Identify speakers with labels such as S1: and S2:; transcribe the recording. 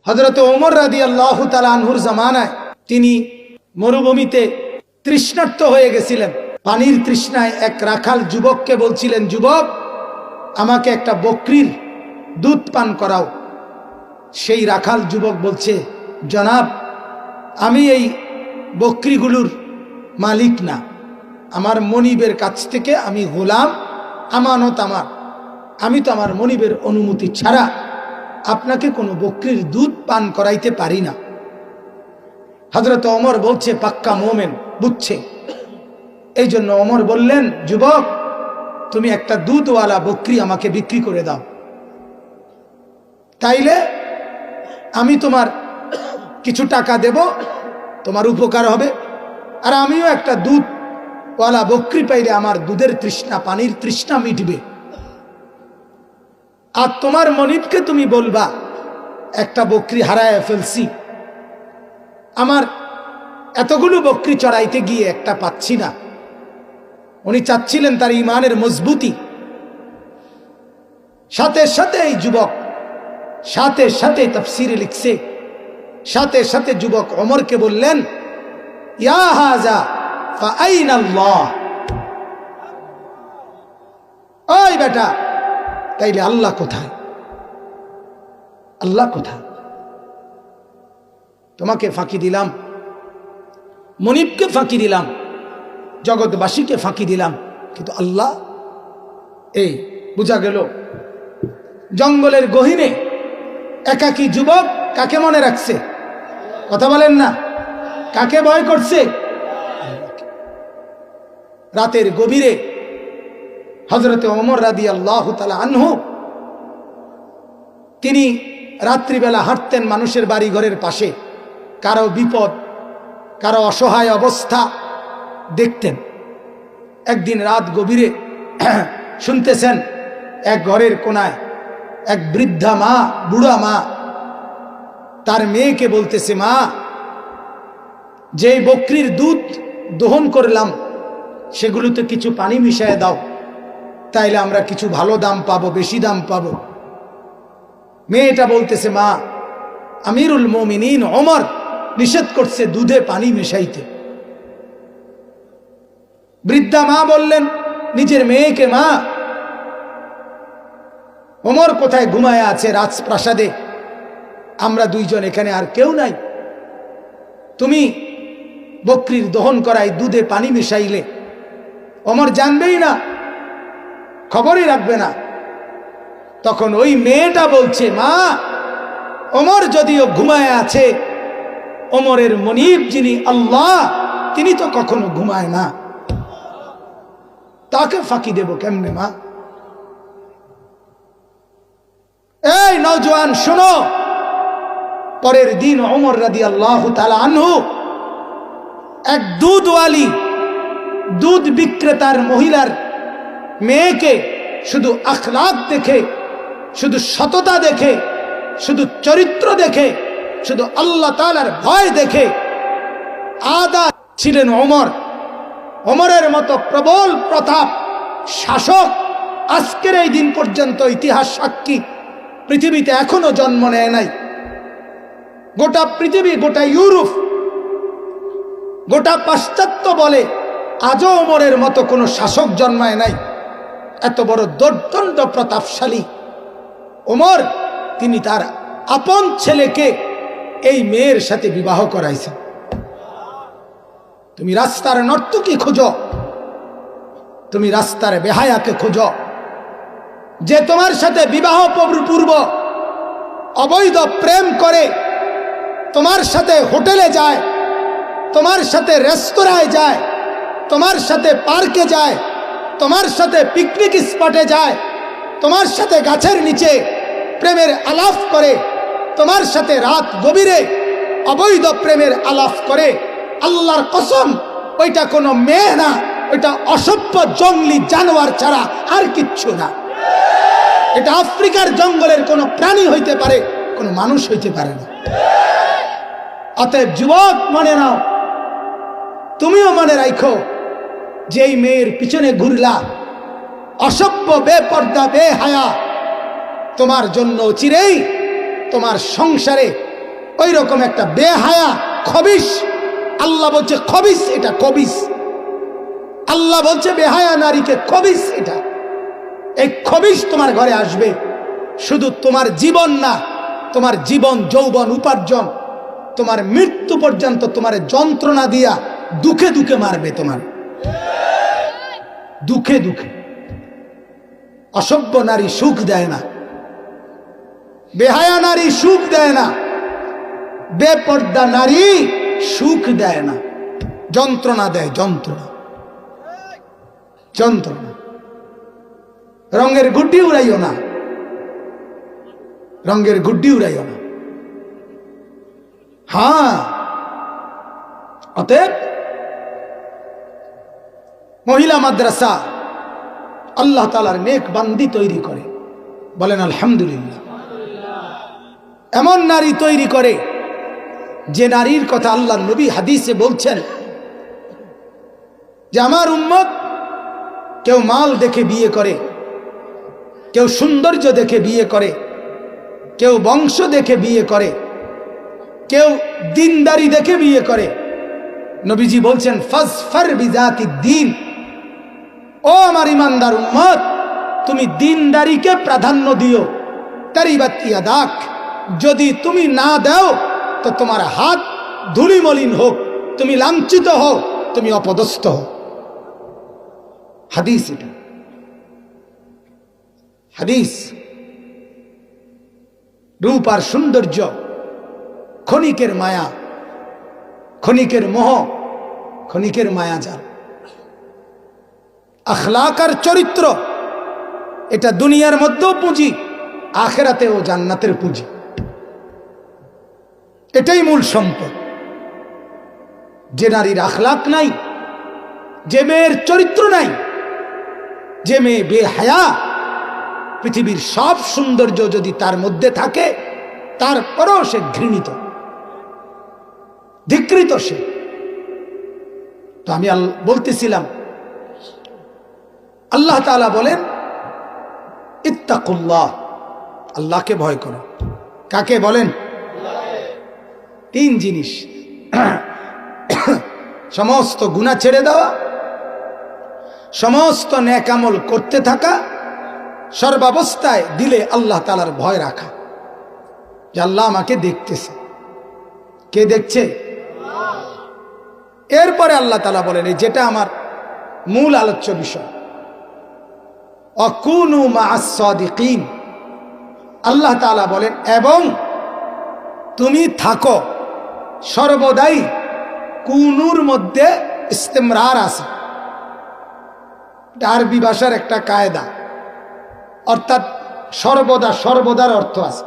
S1: হযরত ওমর রাদিয়াল্লাহু তাআলা আনহুর জামানায় তিনি মরুভূমিতে তৃষ্ণার্ত হয়ে গেছিলেন। পানির তৃষ্ণায় এক রাখাল যুবককে বলছিলেন, যুবক, আমাকে একটা বকরির দুধ পান করাও। সেই রাখাল যুবক বলছে, জনাব, আমি এই বকরিগুলোর মালিক না, আমার মনিবের কাছ থেকে আমি গোলাম, আমানত আমার, আমি তো আমার মনিবের অনুমতি ছাড়া আপনাকে কোনো বকরির দুধ পান করাইতে পারি না। হযরত ওমর বলছে, পাক্কা মোমেন, বুঝছে। এই জন্য ওমর বললেন, যুবক, তুমি একটা দুধওয়ালা বকরি আমাকে বিক্রি করে দাও, তাইলে আমি তোমার কিছু টাকা দেব, তোমার উপকার হবে, আর আমিও একটা দুধওয়ালা বকরি পাইলে আমার দুধের তৃষ্ণা, পানির তৃষ্ণা মিটবে। আর তোমার মনিবকে তুমি বলবা, একটা বকরি হারায় ফেলছি, আমার এতগুলো বকরি চড়াইতে গিয়ে একটা পাচ্ছি না। উনি চাচ্ছিলেন তার ঈমানের মজবুতি। সাথে সাথে এই যুবক, সাথে সাথে তাফসীরে লিখছে, সাথে সাথে যুবক ওমরকে বললেন, ইয়া হাযা ফাআইনাল্লাহ, ওই বেটা, তাইলে আল্লাহ কোথায়? আল্লাহ কোথায়? তোমাকে ফাঁকি দিলাম, মনিবকে ফাঁকি দিলাম, জগৎবাসীকে ফাঁকি দিলাম, কিন্তু আল্লাহ? এই বুঝা গেল জঙ্গলের গহীনে একাকী যুবক কাকে মনে রাখছে? কথা বলেন না, কাকে ভয় করছে? রাতের গভীরে হযরতে ওমর রাদিয়াল্লাহু তাআলা আনহু, তিনি রাত্রিবেলা হাঁটতেন মানুষের বাড়ি ঘরের পাশে, কারো বিপদ, কারো অসহায় অবস্থা দেখতেন। একদিন রাত গভীরে শুনতেছেন এক ঘরের কোনায় এক বৃদ্ধা মা, বুড়া মা, তার মেয়েকে বলতেছে, মা, যে বকরির দুধ দহন করলাম সেগুলোতে কিছু পানি মিশিয়ে দাও, তাইলে আমরা কিছু ভালো দাম পাবো, বেশি দাম পাবো। মেয়েটা বলতেছে, মা, আমিরুল মুমিনিন ওমর নিষেধ করছে দুধে পানি মেশাইতে। বৃদ্ধা মা বললেন নিজের মেয়েকে, মা, ওমর কোথায় ঘুমায় আছে রাজপ্রাসাদে, আমরা দুইজন এখানে, আর কেউ নাই, তুমি বকরির দহন করাই দুধে পানি মিশাইলে ওমর জানবেই না, খবরই রাখবে না। তখন ওই মেয়েটা বলছে, মা, ওমর যদিও ঘুমায় আছে, ওমরের মনিব যিনি আল্লাহ, তিনি তো কখনো ঘুমায় না, তাকে ফাঁকি দেব কেমনে মা? এই নওজোয়ান শোনো, পরের দিন ওমর রাদিয়াল্লাহু তাআলা আনহু এক দুধওয়ালি, দুধ বিক্রেতার মহিলার মেয়েকে শুধু আখলাক দেখে, শুধু সততা দেখে, শুধু চরিত্র দেখে, শুধু আল্লাহ তাআলার ভয় দেখে আদা ছিলেন ওমর। ওমরের মতো প্রবল প্রতাপ শাসক আজকের এই দিন পর্যন্ত ইতিহাস সাক্ষী পৃথিবীতে এখনো জন্ম নেয় নাই। গোটা পৃথিবী, গোটা ইউরোপ, গোটা পাশ্চাত্য বলে আজও ওমরের মতো কোনো শাসক জন্মায় নাই। এত বড় দর্দণ্ড প্রতাপশালী ওমর, তিনি তার আপন ছেলেকে এই মেয়ের সাথে বিবাহ করাইছেন। তুমি রাস্তার নর্তকী খোঁজো, তুমি রাস্তার বেহায়াকে খোঁজো, যে তোমার সাথে বিবাহ পূর্ব অবৈধ প্রেম করে, তোমার সাথে হোটেলে যায়, তোমার সাথে রেস্তোরাঁয় যায়, তোমার সাথে পার্কে যায়, তোমার সাথে পিকনিক স্পটে যায়, তোমার সাথে গাছের নিচে প্রেমের আলাপ করে, তোমার সাথে রাত গভীরে অবৈধ প্রেমের আলাপ করে, আল্লাহর কসম, ওইটা কোনো মেয়ে না, ওইটা অসভ্য জঙ্গলি জানোয়ার ছাড়া আর কিচ্ছু না। এটা আফ্রিকার জঙ্গলের কোনো প্রাণী হইতে পারে, কোনো মানুষ হইতে পারে না। অতএব যুবক, মনে নাও, তুমিও মনে রাখো, যে এই মেয়ের পিছনে ঘুরলা, অসভ্য, বেপর্দা, বেহায়া, তোমার জন্য চিরেই তোমার সংসারে ওই রকম একটা বেহায়া খবিস। আল্লাহ বলছে খবিস, এটা খবিস। আল্লাহ বলছে বেহায়া নারীকে খবিস। এটা এই খবিস তোমার ঘরে আসবে, শুধু তোমার জীবন না, তোমার জীবন, যৌবন, উপার্জন, তোমার মৃত্যু পর্যন্ত তোমার যন্ত্রণা দিয়া দুঃখে দুঃখে মারবে, তোমার দুঃখে দুঃখে। অসভ্য নারী সুখ দেয় না, বেহায়া নারী সুখ দেয় না, বেপর্দা নারী সুখ দেয় না, যন্ত্রণা দেয়, যন্ত্রণা, যন্ত্রণা। রঙের গুড্ডি উড়াইও না, রঙের গুড্ডি উড়াইও না। হ্যাঁ, অতএব মহিলা মাদ্রাসা আল্লাহ তাআলার নেক বান্দি তৈরি করে, বলেন আলহামদুলিল্লাহ। এমন নারী তৈরি করে যে নারীর কথা আল্লাহ নবী হাদিসে বলছেন যে আমার উম্মত কেউ মাল দেখে বিয়ে করে, কেউ সৌন্দর্য দেখে বিয়ে করে, কেউ বংশ দেখে বিয়ে করে, কেউ দিনদারি দেখে বিয়ে করে। নবীজি বলছেন ফাজফার বিজাতি দ্বীন, ও আমার ইমানদার উম্মত, তুমি দিনদারিকে প্রাধান্য দিও। তারিবাত ইয়াদাক, যদি তুমি না দাও তো তোমার হাত ধুলিমলিন হোক, তুমি লাঞ্ছিত হও, তুমি অপদস্থ হও। হাদিস, এটা হাদিস। রূপ আর সৌন্দর্য ক্ষণিকের মায়া, ক্ষণিকের মোহ, ক্ষণিকের মায়াজাল। আখলাক আর চরিত্র এটা দুনিয়ার মধ্যেও পুঁজি, আখেরাতেও জান্নাতের পুঁজি। এটাই মূল সম্পদ। যে নারীর আখলাক নাই, যে মেয়ের চরিত্র নাই, যে মেয়ে বেহায়া, পৃথিবীর সব সৌন্দর্য যদি তার মধ্যে থাকে তারপরেও সে ঘৃণিত, ধিক্কৃত সে। তো আমি বলতেছিলাম আল্লাহ তাআলা বলেন ইত্তাকুল্লাহ, আল্লাহকে ভয় করো। কাকে বলেন? তিন জিনিস, সমস্ত গুনাহ ছেড়ে দেওয়া, সমস্ত নেক আমল করতে থাকা, সর্বাবস্থায় দিলে আল্লাহ তাআলার ভয় রাখা, যে আল্লাহ আমাকে দেখতেছে। কে দেখছে? এরপরে আল্লাহ তাআলা বলেন, যেটা আমার মূল আলোচ্য বিষয়, অকুনু মা'আস সাদিকিন। আল্লাহ তাআলা বলেন এবং তুমি থাকো সর্বদাই, কুনুর মধ্যে ইস্তেমরার আছে, আরবি ভাষার একটা কায়দা, অর্থাৎ সর্বদা, সর্বদার অর্থ আছে।